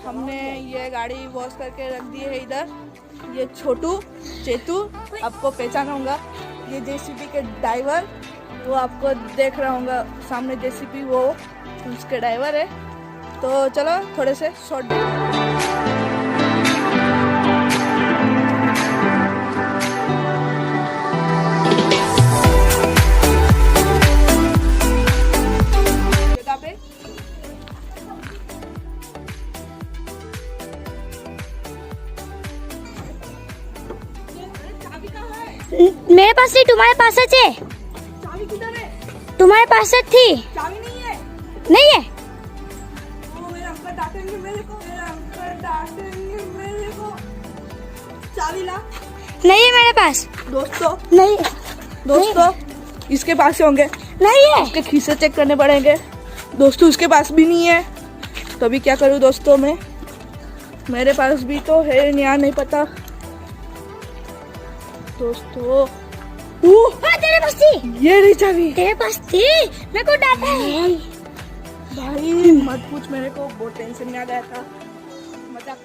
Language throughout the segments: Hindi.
हमने ये गाड़ी वॉश करके रख दी है इधर। ये छोटू चेतू आपको पहचाना होगा, ये जेसीबी के ड्राइवर, वो आपको देख रहा होगा सामने जेसीबी, वो उसके ड्राइवर है। तो चलो थोड़े से शॉर्ट मेरे पास नहीं, तुम्हारे पास है। चाबी किधर है? तुम्हारे पास थी। चाबी नहीं है। नहीं है। ओ मेरे अंकल डांटेंगे मेरे को, मेरे अंकल डांटेंगे मेरे को। चाबी ला। नहीं है मेरे पास दोस्तों, नहीं दोस्तों इसके पास ही होंगे। नहीं है। इसके खीसे चेक करने पड़ेंगे। दोस्तों उसके पास भी नहीं है, तो अभी क्या करूँ दोस्तों मैं? मेरे पास भी तो है या नहीं पता दोस्तों। तेरे पास थी। ये रही चाबी। तेरे पास थी, मेरे को डांटा है। भाई मत पूछ, मेरे को बहुत टेंशन में आ गया था। मजाक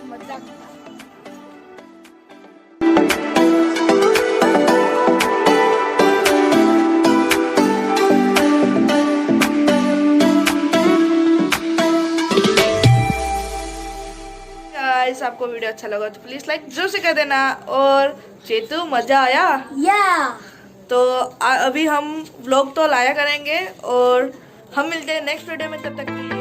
मजाक। गाइस आपको वीडियो अच्छा लगा तो प्लीज लाइक जरूर से कर देना। और चेतू मजा आया? या तो अभी हम व्लॉग तो लाया करेंगे और हम मिलते हैं नेक्स्ट वीडियो में, तब तक के लिए।